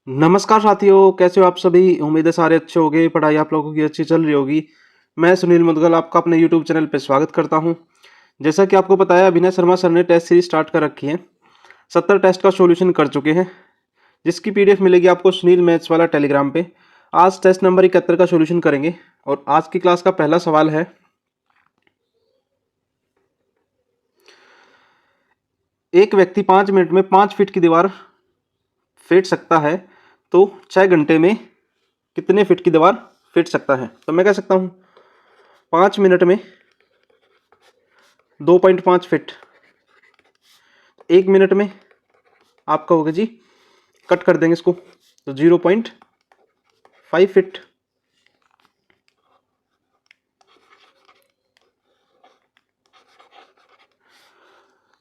नमस्कार साथियों, कैसे हो आप सभी। उम्मीद है सारे अच्छे होंगे, पढ़ाई आप लोगों की अच्छी चल रही होगी। मैं सुनील मुदगल आपका अपने यूट्यूब चैनल पर स्वागत करता हूं। जैसा कि आपको पता है, अभिनय शर्मा सर ने टेस्ट सीरीज स्टार्ट कर रखी है। 70 टेस्ट का सॉल्यूशन कर चुके हैं, जिसकी पीडीएफ मिलेगी आपको सुनील मैथ्स वाला टेलीग्राम पे। आज टेस्ट नंबर 71 का सॉल्यूशन करेंगे और आज की क्लास का पहला सवाल है, एक व्यक्ति 5 मिनट में 5 फीट की दीवार फेंट सकता है, तो 6 घंटे में कितने फीट की दीवार फेंट सकता है। तो मैं कह सकता हूँ 5 मिनट में 2.5 फीट, 1 मिनट में आपका होगा जी, कट कर देंगे इसको तो 0.5 फीट।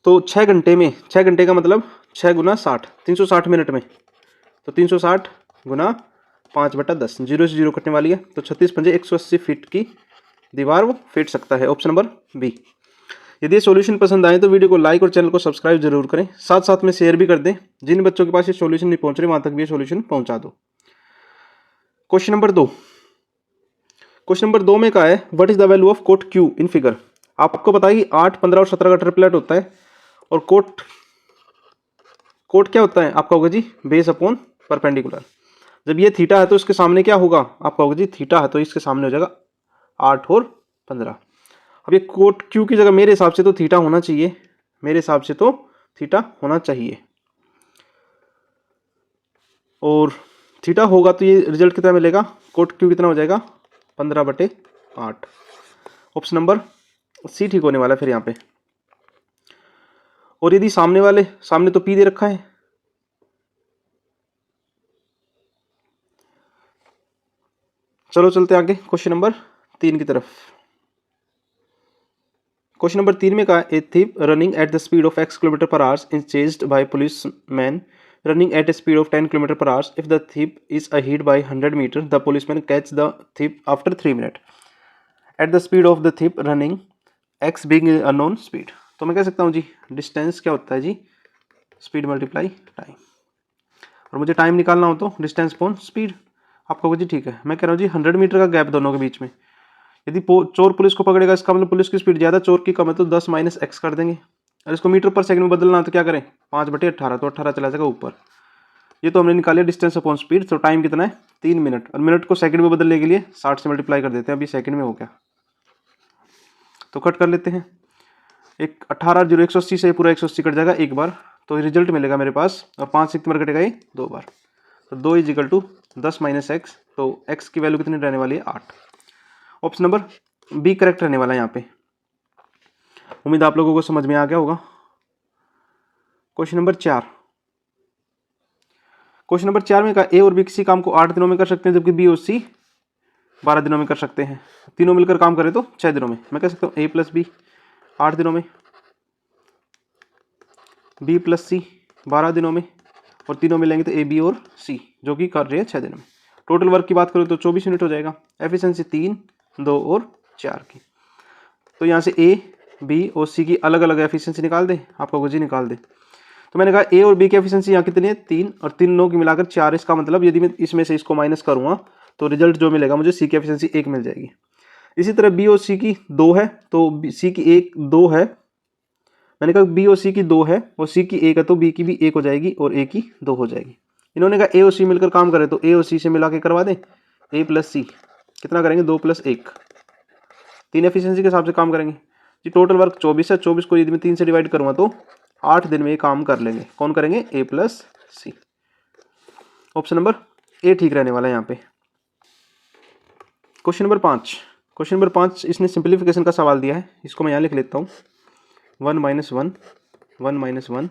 तो 6 घंटे में, 6 घंटे का मतलब 6 गुना 60, 360 मिनट में, तो 360 गुना 5/10, 0 से 0 कटने वाली है, तो 36 पंजे 180 फीट की दीवार वो फेंट सकता है। Option number B. यदि ये सॉल्यूशन पसंद आए तो वीडियो को लाइक और चैनल को सब्सक्राइब जरूर करें, साथ साथ में शेयर भी कर दें। जिन बच्चों के पास ये सॉल्यूशन नहीं पहुंच रहे वहां तक भी ये सॉल्यूशन पहुंचा दो। Question number 2। क्वेश्चन नंबर 2 में कहा है, what is the value of quote q in figure. आपको पता है कि 8, 15 और 17 का ट्रिपलेट होता है, और कोट कोट क्या होता है आपका होगा जी, बेस अपॉन परपेंडिकुलर। जब ये थीटा है तो इसके सामने क्या होगा आपका होगा जी, थीटा है तो इसके सामने हो जाएगा 8 और 15। अब ये कोट क्यू की जगह मेरे हिसाब से तो थीटा होना चाहिए, मेरे हिसाब से तो थीटा होना चाहिए, और थीटा होगा तो ये रिजल्ट कितना मिलेगा, कोट क्यू कितना हो जाएगा 15/8। ऑप्शन नंबर सी ठीक होने वाला है फिर यहाँ पे। और यदि सामने तो पी दे रखा है, चलो चलते आगे क्वेश्चन नंबर 3 की तरफ। क्वेश्चन नंबर 3 में कहा, a thief running at the speed of x kilometre per hour is chased by police man running at a speed of 10 km per hour. If the thief is ahead by 100 meters, the policeman catch the thief after 3 minutes. At the speed of the thief running, x being unknown speed. तो मैं कह सकता हूँ जी, distance क्या होता है जी, speed multiply time, और मुझे टाइम निकालना हो तो डिस्टेंस अपॉन स्पीड। आपका जी ठीक है, मैं कह रहा हूँ जी 100 मीटर का गैप दोनों के बीच में। यदि चोर पुलिस को पकड़ेगा, इसका मतलब पुलिस की स्पीड ज़्यादा, चोर की कम है, तो 10 - x कर देंगे। और इसको मीटर पर सेकंड में बदलना तो क्या करें, 5/18, तो 18 चला जाएगा ऊपर। ये तो हमने निकाले डिस्टेंस अपॉन स्पीड, तो टाइम कितना है 3 मिनट, और मिनट को सेकंड में बदलने के लिए 60 से मल्टीप्लाई कर देते हैं। अभी सेकंड में हो गया तो कट कर लेते हैं, एक 18 0 180 से पूरा 180 कट जाएगा एक बार, तो रिजल्ट मिलेगा मेरे पास, और 5 से कितनी बार कटेगा ये 2 बार, तो 2 = 10 - x, तो x की वैल्यू कितनी रहने वाली है 8। ऑप्शन नंबर बी करेक्ट रहने वाला है यहाँ पे। उम्मीद आप लोगों को समझ में आ गया होगा। Question number 4। क्वेश्चन नंबर 4 में कहा, ए और बी किसी काम को 8 दिनों में कर सकते हैं, जबकि बी और सी 12 दिनों में कर सकते हैं। तीनों मिलकर काम करें तो 6 दिनों में। मैं कह सकता हूँ ए प्लस बी 8 दिनों में, बी प्लस सी 12 दिनों में, और तीनों मिलेंगे तो ए बी और सी, जो कि कर रहे हैं 6 दिनों में। टोटल वर्क की बात करूँ तो 24 यूनिट हो जाएगा। एफिशिएंसी 3, 2 और 4 की। तो यहाँ से ए बी और सी की अलग अलग एफिशिएंसी निकाल दे, आपका गुजी निकाल दे। तो मैंने कहा ए और बी की एफिशिएंसी यहाँ कितनी है 3, और तीनों की मिलाकर 4। इसका मतलब यदि मैं इसमें से इसको माइनस करूँगा तो रिजल्ट जो मिलेगा मुझे सी की एफिशिएंसी 1 मिल जाएगी। इसी तरह बी और सी की 2 है, तो सी की 1 2 है। मैंने कहा बी और सी की 2 है और सी की 1 है, तो बी की भी 1 हो जाएगी और ए की 2 हो जाएगी। इन्होंने कहा ए और सी मिलकर काम करें, तो ए और सी से मिला के करवा दें। ए प्लस सी कितना करेंगे 2 + 1, 3 एफिशिएंसी के हिसाब से काम करेंगे जी। टोटल वर्क 24 है, 24 को यदि मैं 3 से डिवाइड करूँगा तो 8 दिन में ये काम कर लेंगे। कौन करेंगे, A plus C. Option number A ठीक रहने वाला है यहाँ पे। Question number 5। क्वेश्चन नंबर 5 इसने सिंप्लीफिकेशन का सवाल दिया है, इसको मैं यहाँ लिख लेता हूँ। 1 - 1 1 - 1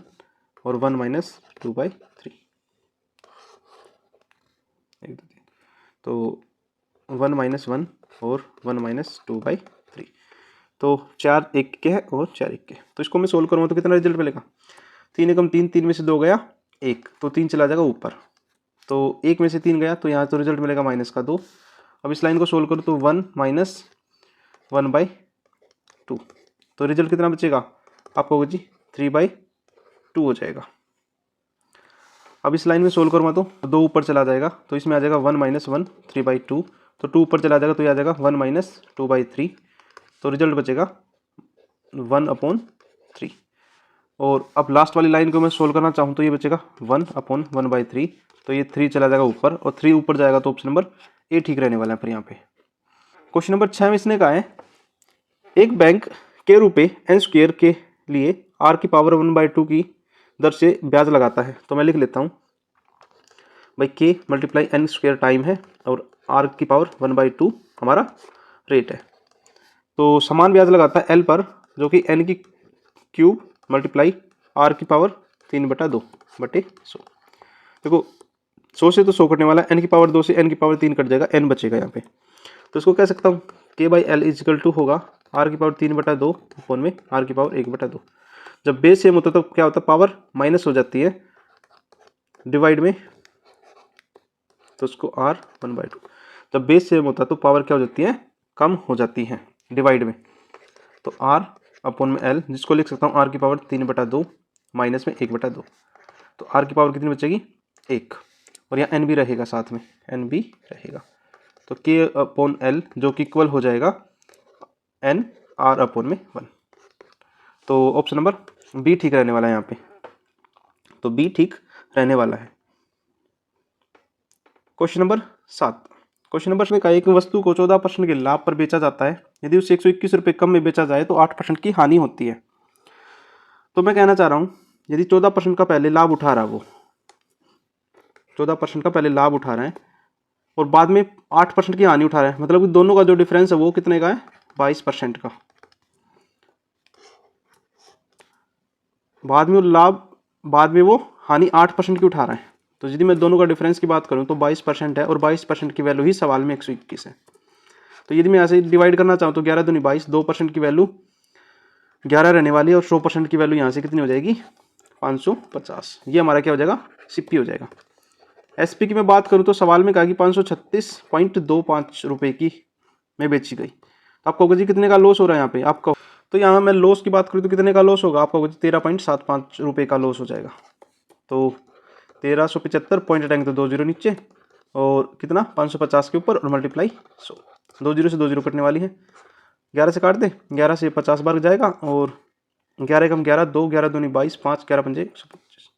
और 1 - 2/3, तो 1 - 1 और 1 - 2/3, तो 4 1 के है और 4 1 के। तो इसको मैं सोल्व करूँगा तो कितना रिजल्ट मिलेगा, 3 एकम 3, 3 में से 2 गया 1, तो 3 चला जाएगा ऊपर, तो 1 में से 3 गया, तो यहाँ तो रिजल्ट मिलेगा -2। अब इस लाइन को सोल्व करो तो 1 - 1/2, तो रिजल्ट कितना बचेगा आपको जी 3/2 हो जाएगा। अब इस लाइन में सोल्व करूँगा तो 2 ऊपर चला जाएगा, तो इसमें आ जाएगा 1 - 1 3/2, तो 2 ऊपर चला जाएगा तो ये आ जाएगा 1 - 2/3, तो रिजल्ट बचेगा 1/3। और अब लास्ट वाली लाइन को मैं सोल्व करना चाहूँ तो ये बचेगा 1/1/3, तो ये 3 चला जाएगा ऊपर और 3 ऊपर जाएगा, तो ऑप्शन नंबर ए ठीक रहने वाला है फिर यहाँ पे। क्वेश्चन नंबर 6 में इसने कहा है एक बैंक के रुपए n² के लिए r⁴ की दर से ब्याज लगाता है। तो मैं लिख लेता हूँ भाई k × n² टाइम है और r⁴ हमारा रेट है। तो समान ब्याज लगाता है l पर, जो कि n की क्यूब मल्टीप्लाई r⁴ 3/2/100। देखो 100 से तो 100 कटने वाला है, n⁴ 2 से n⁴ 3 कट जाएगा, n बचेगा यहाँ पे। तो इसको कह सकता हूँ k/l = होगा r⁴ 3/2 में r⁴ 1/2। जब बेस सेम होता है तो क्या होता है, पावर माइनस हो जाती है डिवाइड में, तो उसको r1/2। जब बेस सेम होता है तो पावर क्या हो जाती है, कम हो जाती है डिवाइड में, तो r/l, जिसको लिख सकता हूँ r⁴ 3/2 माइनस में 1/2, तो r⁴ कितनी बचेगी 1, और यहाँ n भी रहेगा साथ में, n भी रहेगा, तो k/l जो कि इक्वल हो जाएगा n r/1। तो ऑप्शन नंबर बी ठीक रहने वाला है यहाँ पे, तो बी ठीक रहने वाला है। Question number 7। क्वेश्चन नंबर में कहा एक वस्तु को 14% के लाभ पर बेचा जाता है, यदि उसे 121 रुपये कम में बेचा जाए तो 8% की हानि होती है। तो मैं कहना चाह रहा हूँ यदि 14% का पहले लाभ उठा रहा है, वो 14% का पहले लाभ उठा रहा है और बाद में 8% की हानि उठा रहा है, मतलब कि दोनों का जो डिफरेंस है वो कितने का है, 22% का। बाद में वो हानि 8% की उठा रहा है, तो यदि मैं दोनों का डिफरेंस की बात करूं तो 22% है और 22% की वैल्यू ही सवाल में 121 है। तो यदि मैं ऐसे डिवाइड करना चाहूँ तो 11 दूनी 22, 2% की वैल्यू 11 रहने वाली है और 100% की वैल्यू यहाँ से कितनी हो जाएगी 550। ये हमारा क्या हो जाएगा, सीपी हो जाएगा। एसपी की मैं बात करूँ तो सवाल में कहा कि 536.25 रुपये की में बेची गई, तो आपको जी कितने का लॉस हो रहा है यहाँ पे आपका, तो यहाँ मैं लॉस की बात करूँ तो कितने का लॉस होगा आपका, 13.75 रुपये का लॉस हो जाएगा। तो 1375 पॉइंट हटाएंगे तो 2 जीरो नीचे और कितना 550 के ऊपर और मल्टीप्लाई 100, 2 जीरो से 2 जीरो कटने वाली है, 11 से काट दे, 11 से 50 बार जाएगा और 11 कम 11 2, 11 दूनी 22, 5 11 पंजे 125,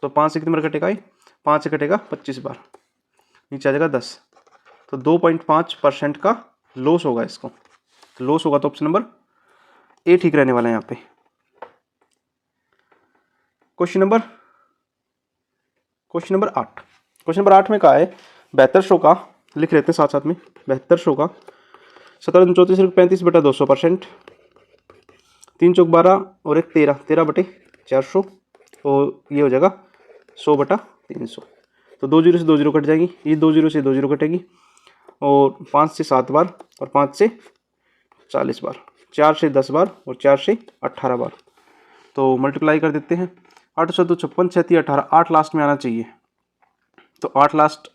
तो 5 से कितने बार कटेगा, 5 से कटेगा 25 बार, नीचे आ जाएगा 10, तो 2.5% का लॉस होगा इसको, तो लॉस होगा तो ऑप्शन नंबर ए ठीक रहने वाला है यहाँ पे। Question number 8। क्वेश्चन नंबर 8 में कहा है 7200 का, लिख लेते हैं साथ साथ में, 7200 का 17 34 35/200%, 3 चौक 12 और एक 13 13/400, और ये हो जाएगा 100/300। तो 2 जीरो से 2 जीरो कट जाएगी, ये 2 जीरो से 2 जीरो कटेगी और 5 से 7 बार और 5 से 40 बार, 4 से 10 बार और 4 से 18 बार, तो मल्टीप्लाई कर देते हैं, 8 से 2 56, 6 3 18, 8 लास्ट में आना चाहिए, तो 8 लास्ट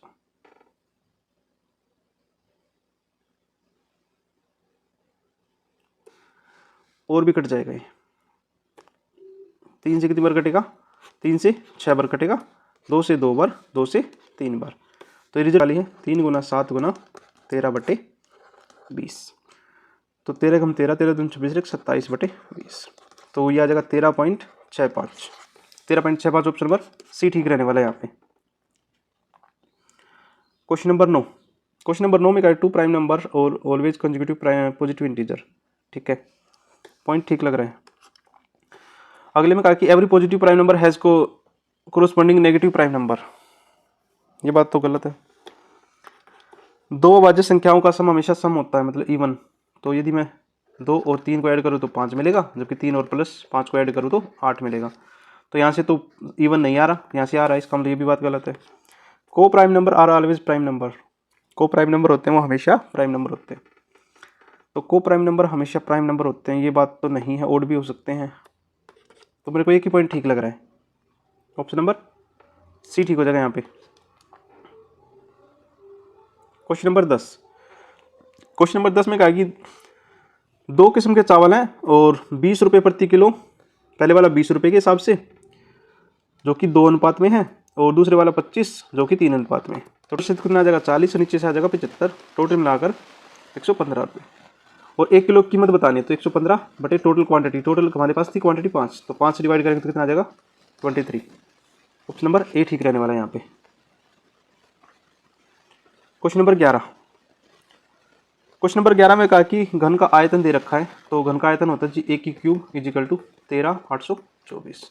और भी कट जाएगा, ये 3 से कितनी बार कटेगा, 3 से 6 बार कटेगा, 2 से 2 बार, 2 से 3 बार, तो ये रिजल्ट वाली है 3 गुना 7 गुना 13/20, तो 13 कम 13, 13 दूनी 26, 27/20, तो ये आ जाएगा 13.65, 13.65 ऑप्शन नंबर सी ठीक रहने वाला है यहाँ पे। Question number 9। क्वेश्चन नंबर 9 में क्या है, 2 प्राइम नंबर और ऑलवेज कंसेक्यूटिव पॉजिटिव इंटीजर, ठीक है, पॉइंट ठीक लग रहा है। अगले में कहा कि every positive prime number has को कोरोस्पोंडिंग नेगेटिव प्राइम नंबर, ये बात तो गलत है। दो अभाज्य संख्याओं का सम हमेशा सम होता है, मतलब इवन, तो यदि मैं 2 और 3 को ऐड करूँ तो 5 मिलेगा, जबकि 3 और प्लस 5 को ऐड करूँ तो 8 मिलेगा, तो यहाँ से तो इवन नहीं आ रहा, यहाँ से आ रहा है, इसका मतलब ये भी बात गलत है। Coprime number are always prime number, coprime number होते हैं वो हमेशा प्राइम नंबर होते हैं, तो को प्राइम नंबर हमेशा प्राइम नंबर होते हैं, ये बात तो नहीं है, ओड भी हो सकते हैं, तो मेरे को एक ही पॉइंट ठीक लग रहा है, ऑप्शन नंबर सी ठीक हो जाएगा यहाँ पे। Question number 10। क्वेश्चन नंबर 10 में कहा कि 2 किस्म के चावल हैं और 20 रुपये प्रति किलो, पहले वाला 20 रुपये के हिसाब से जो कि 2 अनुपात में है, और दूसरे वाला 25 जो कि 3 अनुपात में। टोटल से कितना आ जाएगा 40 और नीचे से आ जाएगा 75, टोटल मिलाकर 115 रुपये। और 1 किलो की कीमत बतानी है तो 115 बटे टोटल क्वांटिटी, टोटल हमारे पास थी क्वांटिटी 5, तो 5 डिवाइड करेंगे तो कितना आ जाएगा 23। ऑप्शन नंबर ए ठीक रहने वाला है यहाँ पे। Question number 11। क्वेश्चन नंबर 11 में कहा कि घन का आयतन दे रखा है, तो घन का आयतन होता है जी 1 की क्यूब इजिकल टू 13,824।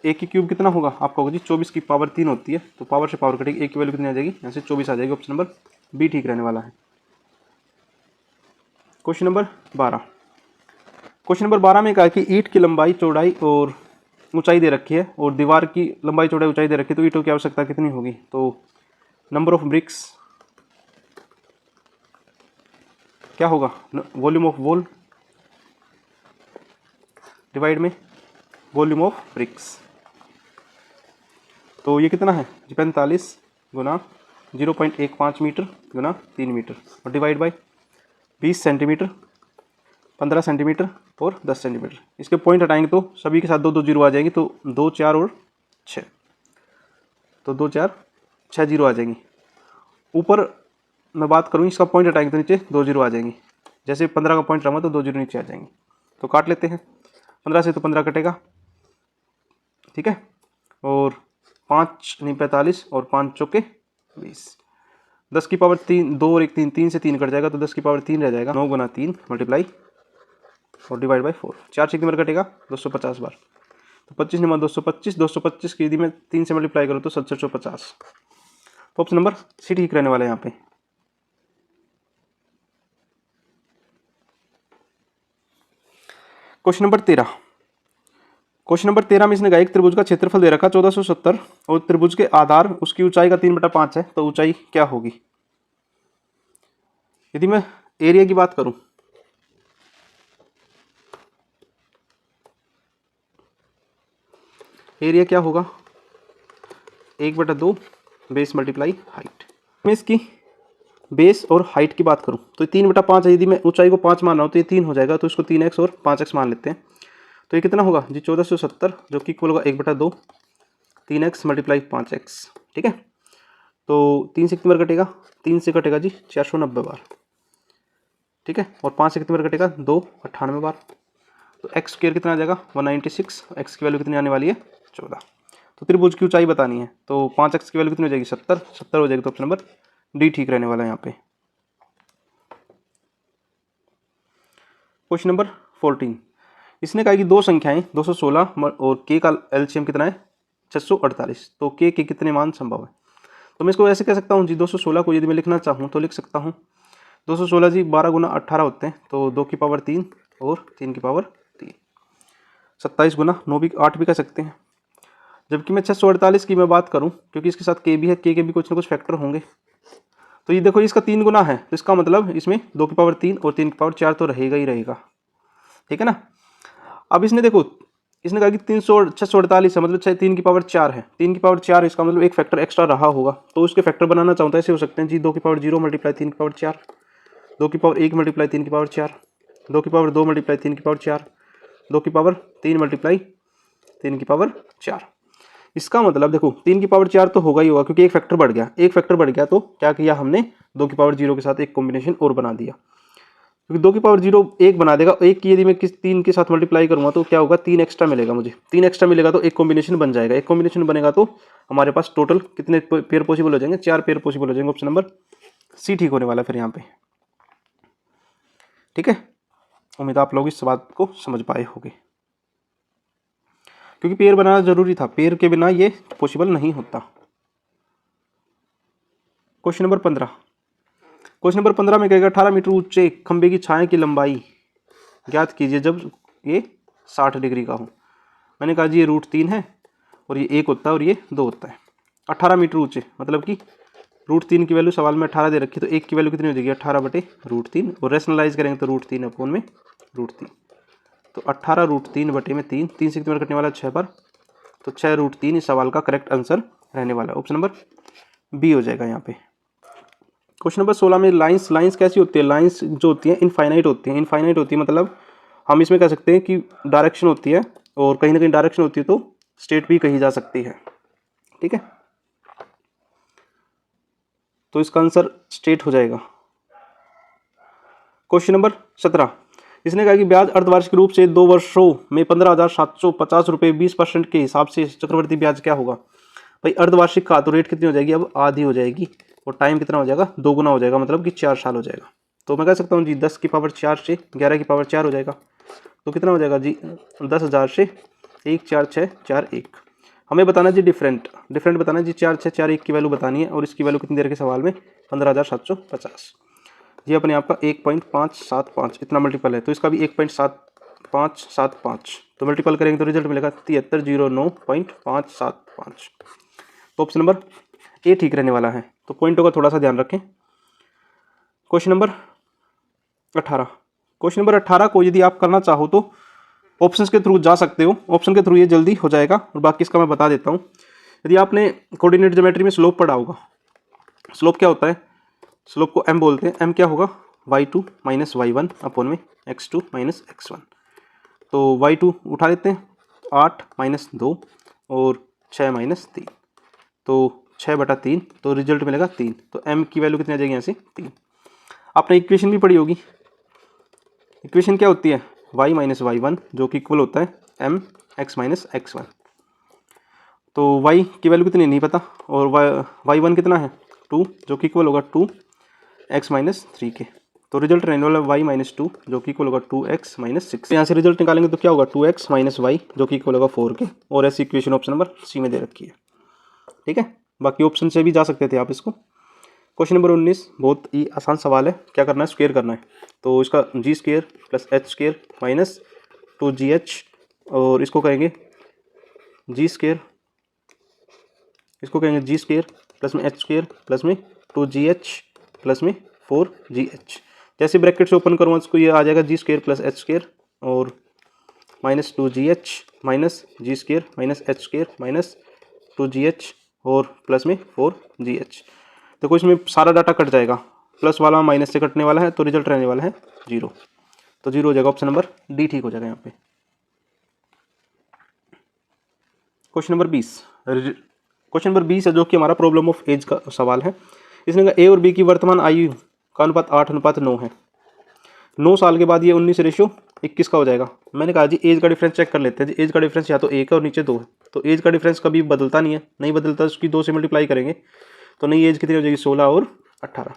1 की क्यूब कितना होगा आपका होगा जी 24 की पावर 3 होती है, तो पावर से पावर कटेगी, 1 की वैल्यू कितनी आ जाएगी यहाँ से 24 आ जाएगी। ऑप्शन नंबर बी ठीक रहने वाला है। Question number 12। क्वेश्चन नंबर 12 में कहा कि ईंट की लंबाई चौड़ाई और ऊंचाई दे रखी है और दीवार की लंबाई चौड़ाई ऊंचाई दे रखी है, तो ईंटों की आवश्यकता कितनी होगी। तो नंबर ऑफ ब्रिक्स क्या होगा, वॉल्यूम ऑफ वॉल डिवाइड में वॉल्यूम ऑफ ब्रिक्स, तो ये कितना है जी 45 गुना 0.15 मीटर गुना 3 मीटर और डिवाइड बाई 20 सेंटीमीटर, 15 सेंटीमीटर और 10 सेंटीमीटर। इसके पॉइंट हटाएंगे तो सभी के साथ 2 2 जीरो आ जाएंगी, तो 2 4 और 6, तो 2 4 6 जीरो आ जाएंगी। ऊपर मैं बात करूँ इसका पॉइंट हटाएंगे तो नीचे 2 जीरो आ जाएंगी, जैसे 15 का पॉइंट रहा तो 2 जीरो नीचे आ जाएंगे। तो काट लेते हैं, 15 से तो 15 कटेगा, ठीक है, और 5 नहीं 45 और 5 चौके 20, 10 की पावर 3 2 और 1 3, 3 से 3 कट जाएगा तो 10 की पावर 3 रह जाएगा, 9 गुना 3 मल्टीप्लाई और डिवाइड बाई 4, 4 से कितनी बार कटेगा 250 बार, तो 25 नंबर 225, 225 की यदि मैं 3 से मल्टीप्लाई करूँ तो 6750। तो ऑप्शन नंबर सी ठीक रहने वाला है यहाँ पे। Question number 13। क्वेश्चन नंबर 13 में इसने कहा एक त्रिभुज का क्षेत्रफल दे रखा 1470 और त्रिभुज के आधार उसकी ऊंचाई का 3/5 है, तो ऊंचाई क्या होगी। यदि मैं एरिया की बात करूं, एरिया क्या होगा 1/2 बेस मल्टीप्लाई हाइट। मैं इसकी बेस और हाइट की बात करूं तो 3/5 है, यदि मैं ऊंचाई को 5 मान रहा हूं तो ये 3 हो जाएगा, तो इसको 3x और 5x मान लेते हैं, तो ये कितना होगा जी 1470 जो कि इक्वल होगा 1/2 3x मल्टीप्लाई 5x, ठीक है। तो 3 से कितनी बार कटेगा, 3 से कटेगा जी 490 बार, ठीक है, और 5 से कितनी बार कटेगा 2 98 बार, तो एक्स स्क्वायर कितना आ जाएगा 196, एक्स की वैल्यू कितनी आने वाली है 14। तो त्रिभुज की ऊंचाई बतानी है तो 5x की वैल्यू कितनी हो जाएगी 70 हो जाएगी, तो ऑप्शन नंबर डी ठीक रहने वाला है यहाँ पे। Question number 14। इसने कहा कि दो संख्याएं 216 और k का एलसीएम कितना है 648, तो k के कितने मान संभव है। तो मैं इसको ऐसे कह सकता हूँ जी 216 को यदि मैं लिखना चाहूँ तो लिख सकता हूँ 216 जी 12 गुना 18 होते हैं, तो 2 की पावर 3 और 3 की पावर 3, 27 गुना 9 भी 8 भी कह सकते हैं। जबकि मैं 648 की मैं बात करूँ क्योंकि इसके साथ k भी है, k के भी कुछ ना कुछ फैक्टर होंगे, तो ये देखो इसका 3 गुना है, तो इसका मतलब इसमें 2 की पावर 3 और 3 की पावर 4 तो रहेगा ही रहेगा, ठीक है ना। अब इसने देखो इसने कहा कि 648 है मतलब 3 की पावर 4 है, 3 की पावर 4 इसका मतलब एक फैक्टर एक्स्ट्रा रहा होगा, तो उसके फैक्टर बनाना चाहता है ऐसे हो सकते हैं जी 2 की पावर 0 मल्टीप्लाई 3 की पावर 4, 2 की पावर 1 मल्टीप्लाई 3 की पावर 4, 2 की पावर 2 मल्टीप्लाई 3 की पावर 4, 2 की पावर 3 मल्टीप्लाई 3 की पावर 4। इसका मतलब देखो 3 की पावर 4 तो होगा ही होगा क्योंकि एक फैक्टर बढ़ गया, एक फैक्टर बढ़ गया तो क्या किया हमने 2 की पावर 0 के साथ एक कॉम्बिनेशन और बना दिया, क्योंकि 2 की पावर 0 1 बना देगा, एक की यदि मैं 3 के साथ मल्टीप्लाई करूंगा तो क्या होगा 3 एक्स्ट्रा मिलेगा, मुझे 3 एक्स्ट्रा मिलेगा तो एक कॉम्बिनेशन बन जाएगा, एक कॉम्बिनेशन बनेगा तो हमारे पास टोटल कितने पेयर पॉसिबल हो जाएंगे 4 पेयर पॉसिबल हो जाएंगे। ऑप्शन नंबर सी ठीक होने वाला फिर यहाँ पे, ठीक है। उम्मीद आप लोग इस बात को समझ पाए होंगे क्योंकि पेयर बनाना जरूरी था, पेयर के बिना ये पॉसिबल नहीं होता। Question number 15। क्वेश्चन नंबर 15 में कहेगा 18 मीटर ऊंचे खंबे की छाया की लंबाई ज्ञात कीजिए जब ये 60 डिग्री का हो। मैंने कहा जी ये √3 है और ये 1 होता है और ये 2 होता है। 18 मीटर ऊंचे मतलब कि √3 की वैल्यू सवाल में 18 दे रखी, तो 1 की वैल्यू कितनी हो जाएगी 18/√3 और रेशनलाइज करेंगे तो √3/√3, तो 18√3 बटे में 3, 3 से कितनी बार कटने वाला 6 बार, तो 6√3 इस सवाल का करेक्ट आंसर रहने वाला है। ऑप्शन नंबर बी हो जाएगा यहाँ पे। क्वेश्चन नंबर 16 में लाइंस कैसी होती है, लाइंस जो होती है इनफाइनाइट होती है, इनफाइनाइट होती है मतलब हम इसमें कह सकते हैं कि डायरेक्शन होती है और कहीं ना कहीं डायरेक्शन होती है तो स्टेट भी कही जा सकती है, ठीक है। तो इसका आंसर स्टेट हो जाएगा। क्वेश्चन नंबर 17, इसने कहा कि ब्याज अर्धवार्षिक रूप से 2 वर्षों में 15,750 रुपये 20% के हिसाब से चक्रवृद्धि ब्याज क्या होगा। भाई अर्धवार्षिक का तो रेट कितनी हो जाएगी, अब आधी हो जाएगी, और टाइम कितना हो जाएगा, 2 गुना हो जाएगा, मतलब कि 4 साल हो जाएगा। तो मैं कह सकता हूँ जी 10 की पावर 4 से 11 की पावर 4 हो जाएगा, तो कितना हो जाएगा जी 10,000 से 1 4 6 4 1। हमें बताना जी डिफरेंट बताना जी 4 6 4 1 की वैल्यू बतानी है, और इसकी वैल्यू कितनी देर के सवाल में 15,750। ये अपने आप का 1.575 इतना मल्टीपल है, तो इसका भी 1.7575, तो मल्टीपल करेंगे तो रिजल्ट मिलेगा 7309.575। तो ऑप्शन नंबर ए ठीक रहने वाला है। तो पॉइंटों का थोड़ा सा ध्यान रखें। क्वेश्चन नंबर 18, क्वेश्चन नंबर 18 को यदि आप करना चाहो तो ऑप्शंस के थ्रू जा सकते हो, ऑप्शन के थ्रू ये जल्दी हो जाएगा, और बाकी इसका मैं बता देता हूँ। यदि आपने कोऑर्डिनेट ज्योमेट्री में स्लोप पढ़ा होगा, स्लोप क्या होता है, स्लोप को m बोलते हैं, m क्या होगा y2 माइनस y1 अपॉन में x2 माइनस x1। तो y2 उठा लेते हैं, 8 माइनस 2 और 6 माइनस 3, तो 6/3, तो रिजल्ट मिलेगा 3। तो m की वैल्यू कितनी आ जाएगी यहाँ से 3। आपने इक्वेशन भी पढ़ी होगी, इक्वेशन क्या होती है y माइनस y1 जो कि इक्वल होता है m x माइनस x1। तो y की वैल्यू कितनी नहीं पता, और y1 कितना है 2 जो कि इक्वल होगा 2x माइनस 3 के। तो रिजल्ट रहने वाला y माइनस 2 जो कि इक्वल होगा 2x माइनस 6। यहाँ से रिजल्ट निकालेंगे तो क्या होगा 2x माइनस y जो कि इक्वल होगा 4 के, और ऐसी इक्वेशन ऑप्शन नंबर सी में दे रखी है। ठीक है, बाकी ऑप्शन से भी जा सकते थे आप इसको। क्वेश्चन नंबर 19 बहुत ही आसान सवाल है, क्या करना है स्क्वायर करना है। तो इसका G square plus H square minus 2gh, और इसको कहेंगे जी स्क्वायर, इसको कहेंगे जी स्क्वायर प्लस में एच स्क्वायर प्लस में 2gh प्लस में 4gh। जैसे ब्रैकेट से ओपन करूँगा इसको, ये आ जाएगा g square plus H square और minus 2gh minus g square minus h square minus 2gh और प्लस में 4gh। देखो इसमें सारा डाटा कट जाएगा, प्लस वाला माइनस से कटने वाला है, तो रिजल्ट रहने वाला है 0। तो 0 हो जाएगा, ऑप्शन नंबर डी ठीक हो जाएगा यहाँ पे। क्वेश्चन नंबर 20, क्वेश्चन नंबर 20 है जो कि हमारा प्रॉब्लम ऑफ एज का सवाल है। इसने कहा ए और बी की वर्तमान आयु का अनुपात 8:9 है। 9 साल के बाद ये 19:21 का हो जाएगा। मैंने कहा जी एज का डिफरेंस चेक कर लेते हैं जी। एज का डिफरेंस या तो 1 है और नीचे 2 है, तो एज का डिफरेंस कभी बदलता नहीं है, नहीं बदलता, उसकी 2 से मल्टीप्लाई करेंगे तो नई एज कितनी हो जाएगी 16 और 18।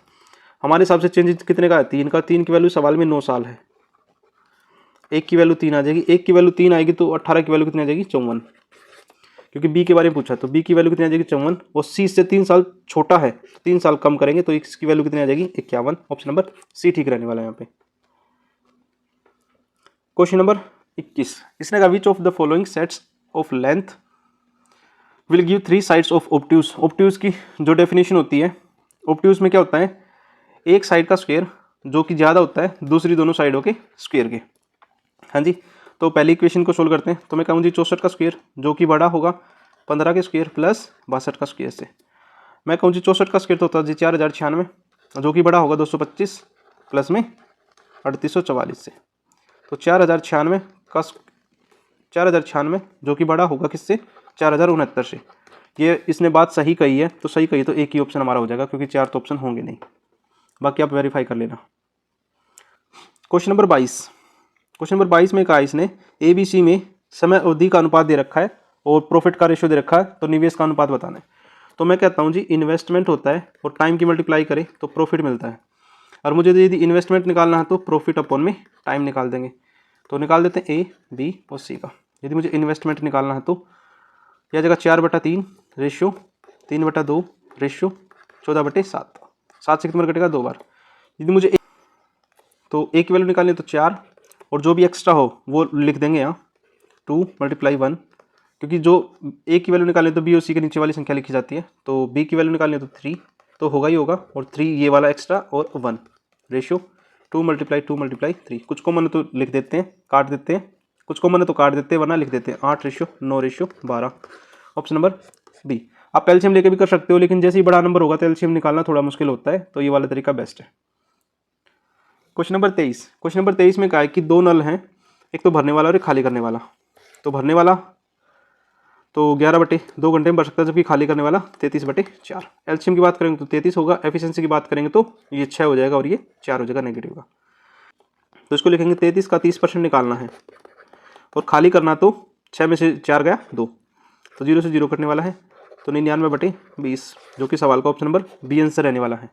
हमारे हिसाब से चेंज कितने का है 3 का। 3 की वैल्यू सवाल में 9 साल है, 1 की वैल्यू 3 आ जाएगी, 1 की वैल्यू 3 आएगी तो 18 की वैल्यू कितनी आ जाएगी 54, क्योंकि बी के बारे में पूछा तो बी की वैल्यू कितनी आ जाएगी 54, और सी से 3 साल छोटा है, 3 साल कम करेंगे तो इसकी वैल्यू कितनी आ जाएगी 51। ऑप्शन नंबर सी ठीक रहने वाला है यहाँ पे। क्वेश्चन नंबर 21, इसने कहा which of the following sets of length will give 3 sides of obtuse. Obtuse की जो डेफिनेशन होती है, ऑब्ट्यूज में क्या होता है, एक साइड का स्क्वायर जो कि ज़्यादा होता है दूसरी दोनों साइडों के स्क्वायर के। हाँ जी, तो पहली इक्वेशन को सोल्व करते हैं। तो मैं कहूँ जी 64 का स्क्वायर जो कि बड़ा होगा 15 के स्क्वायर प्लस 62 का स्क्वायर से। मैं कहूँ जी 64 का स्क्वायर तो होता है जी 4096 जो कि बड़ा होगा 225 प्लस में 3844 से। तो 4096 का 4096 जो कि बड़ा होगा किससे 4069 से। ये इसने बात सही कही है, तो सही कही तो एक ही ऑप्शन हमारा हो जाएगा, क्योंकि 4 तो ऑप्शन होंगे नहीं, बाकी आप वेरीफाई कर लेना। क्वेश्चन नंबर 22, क्वेश्चन नंबर 22 में कहा इसने ABC में समय अवधि का अनुपात दे रखा है और प्रॉफिट का रेशियो दे रखा है, तो निवेश का अनुपात बताना है। तो मैं कहता हूँ जी इन्वेस्टमेंट होता है और टाइम की मल्टीप्लाई करें तो प्रॉफिट मिलता है, और मुझे यदि इन्वेस्टमेंट निकालना है तो प्रॉफिट अपॉन में टाइम निकाल देंगे। तो निकाल देते हैं A, B और C का। यदि मुझे इन्वेस्टमेंट निकालना है तो यह जगह 4/3 रेशियो 3/2 रेशियो 14/7, 7 से कितनी बार कटेगा 2 बार। यदि मुझे तो A की वैल्यू निकालनी है तो 4, और जो भी एक्स्ट्रा हो वो लिख देंगे यहाँ 2 × 1, क्योंकि जो A की वैल्यू निकालनी है तो B और C के नीचे वाली संख्या लिखी जाती है। तो B की वैल्यू निकालनी है तो 3 तो होगा ही होगा, और 3 ये वाला एक्स्ट्रा और 1 रेशियो 2 × 2 × 3। कुछ कॉमन है तो लिख देते हैं, काट देते हैं, कुछ कॉमन है तो काट देते हैं, वरना लिख देते हैं 8:9:12। Option number B. आप एलसीएम लेके भी कर सकते हो, लेकिन जैसे ही बड़ा नंबर होगा तो एलसीएम निकालना थोड़ा मुश्किल होता है, तो ये वाला तरीका बेस्ट है। क्वेश्चन नंबर 23, क्वेश्चन नंबर 23 में कहा है कि 2 नल हैं, एक तो भरने वाला और एक खाली करने वाला। तो तो 11/2 घंटे में बढ़ सकता है, जबकि खाली करने वाला 33/4। एलसीएम की बात करेंगे तो 33 होगा, एफिशिएंसी की बात करेंगे तो ये 6 हो जाएगा और ये 4 हो जाएगा नेगेटिव का। तो इसको लिखेंगे 33 का 30% निकालना है और खाली करना, तो 6 में से 4 गया 2, तो 0 से 0 कटने वाला है, तो 99/20, जो कि सवाल का ऑप्शन नंबर बी आंसर रहने वाला है।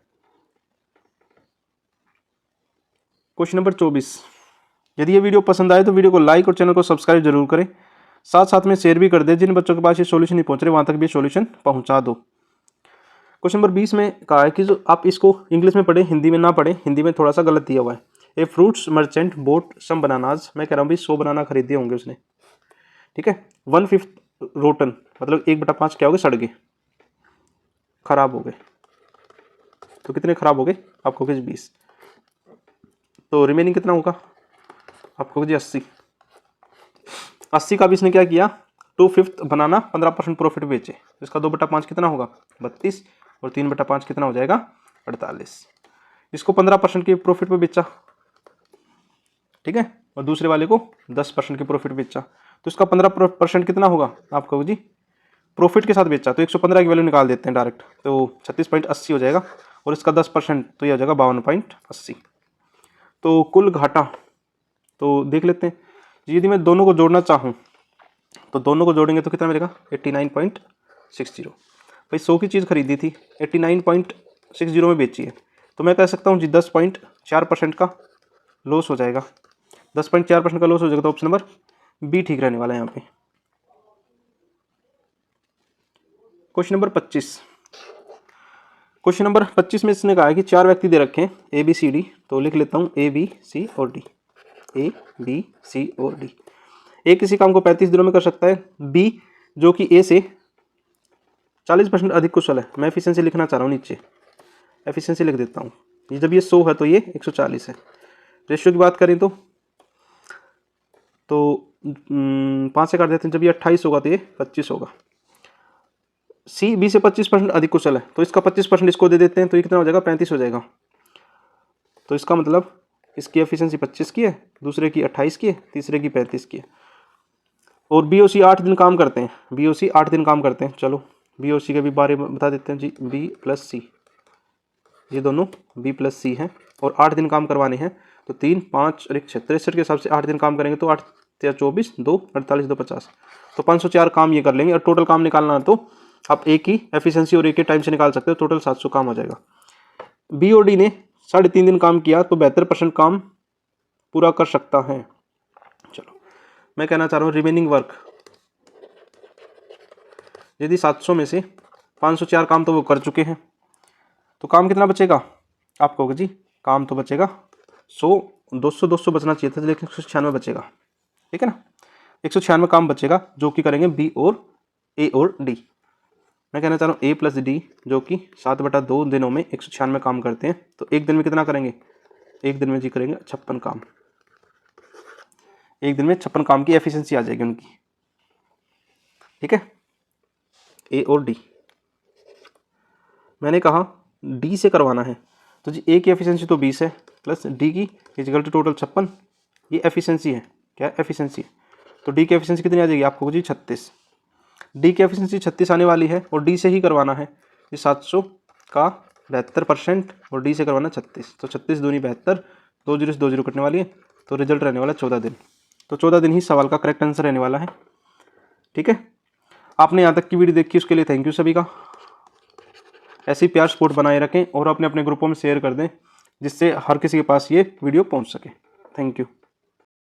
Question number 24। यदि ये वीडियो पसंद आए तो वीडियो को लाइक और चैनल को सब्सक्राइब जरूर करें, साथ साथ में शेयर भी कर दें। जिन बच्चों के पास ये सॉल्यूशन नहीं पहुंच रहे वहां तक भी सॉल्यूशन पहुंचा दो। क्वेश्चन नंबर 20 में कहा है कि जो आप इसको इंग्लिश में पढ़ें, हिंदी में ना पढ़ें, हिंदी में थोड़ा सा गलत दिया हुआ है। A fruits merchant bought some bananas, मैं कह रहा हूँ भाई 100 बनाना खरीदे होंगे उसने, ठीक है। 1/5 रोटन, मतलब 1/5 क्या हो गए, सड़ गए, खराब हो गए। तो कितने खराब हो गए, आपको 20, तो रिमेनिंग कितना होगा आपको जी 80 का भी इसने क्या किया, 2/5 बनाना 15% प्रॉफिट बेचे, इसका 2/5 कितना होगा 32 और 3/5 कितना हो जाएगा 48। इसको 15% के प्रॉफिट पे बेचा, ठीक है, और दूसरे वाले को 10% के प्रॉफिट बेचा, तो इसका 15% कितना होगा आपको जी प्रॉफिट के साथ बेचा, तो 115 की वैल्यू निकाल देते हैं डायरेक्ट, तो 36.80 हो जाएगा, और इसका 10% तो ये हो जाएगा 52.80। तो कुल घाटा तो देख लेते हैं, यदि मैं दोनों को जोड़ना चाहूँ तो दोनों को जोड़ेंगे तो कितना मिलेगा 89.60। भाई 100 की चीज़ खरीदी थी, 89.60 में बेची है, तो मैं कह सकता हूँ जी 10.4% का लॉस हो जाएगा, 10.4% का लॉस हो जाएगा, तो ऑप्शन नंबर बी ठीक रहने वाला है यहाँ पे। Question number 25। क्वेश्चन नंबर 25 में इसने कहा है कि 4 व्यक्ति दे रखे हैं ए बी सी डी, तो लिख लेता हूँ ए बी सी और डी, ए बी सी और डी। ए किसी काम को 35 दिनों में कर सकता है, बी जो कि ए से 40% अधिक कुशल है, मैं एफिशिएंसी लिखना चाह रहा हूँ नीचे, एफिशिएंसी लिख देता हूँ, ये जब ये 100 है तो ये 140 है। रेशियो की बात करें तो 5 से काट देते हैं, जब ये 28 होगा तो ये 25 होगा। सी बी से 25% अधिक कुशल है, तो इसका 25% इसको दे देते हैं, तो ये कितना हो जाएगा 35 हो जाएगा। तो इसका मतलब इसकी एफिशिएंसी 25 की है, दूसरे की 28 की है, तीसरे की 35 की है। और बी ओ सी 8 दिन काम करते हैं, बी ओ सी 8 दिन काम करते हैं। चलो बी ओ सी के भी बारे में बता देते हैं जी, बी प्लस सी, ये दोनों बी प्लस सी हैं और 8 दिन काम करवाने हैं, तो 3 5 और 1 6 63 के हिसाब से 8 दिन काम करेंगे, तो 8 या 24 2 48 2 50, तो 504 काम ये कर लेंगे। और टोटल काम निकालना है तो आप एक ही एफिशिएंसी और एक ही टाइम से निकाल सकते हो, टोटल 700 काम हो जाएगा। बी और डी ने 3.5 दिन काम किया, तो 72% काम पूरा कर सकता है। चलो मैं कहना चाह रहा हूँ रिमेनिंग वर्क, यदि 700 में से 504 काम तो वो कर चुके हैं, तो काम कितना बचेगा आपको जी, काम तो बचेगा 100 200 बचना चाहिए था, लेकिन 196 बचेगा, ठीक है ना, 196 काम बचेगा, जो कि करेंगे बी और ए और डी। मैं कहना चाह रहा हूँ ए प्लस डी जो कि 7/2 दिनों में 196 काम करते हैं, तो एक दिन में कितना करेंगे, एक दिन में जी करेंगे 56 काम, एक दिन में 56 काम की एफिशिएंसी आ जाएगी उनकी, ठीक है, ए और डी। मैंने कहा डी से करवाना है, तो जी ए की एफिशिएंसी तो 20 है, प्लस डी की इक्वल टू टोटल 56, ये एफिशिएंसी है, क्या एफिशिएंसी है, तो डी की एफिशिएंसी कितनी आ जाएगी आपको जी 36, डी की एफिशिएंसी 36 आने वाली है, और डी से ही करवाना है, ये 700 का 72% और डी से करवाना 36, तो 36 दूनी 72, 2 0 से 2 0 कटने वाली है, तो रिजल्ट रहने वाला 14 दिन, तो 14 दिन ही सवाल का करेक्ट आंसर रहने वाला है, ठीक है। आपने यहाँ तक की वीडियो देखी उसके लिए थैंक यू सभी का, ऐसी प्यार सपोर्ट बनाए रखें और अपने अपने ग्रुपों में शेयर कर दें, जिससे हर किसी के पास ये वीडियो पहुँच सके। Thank you.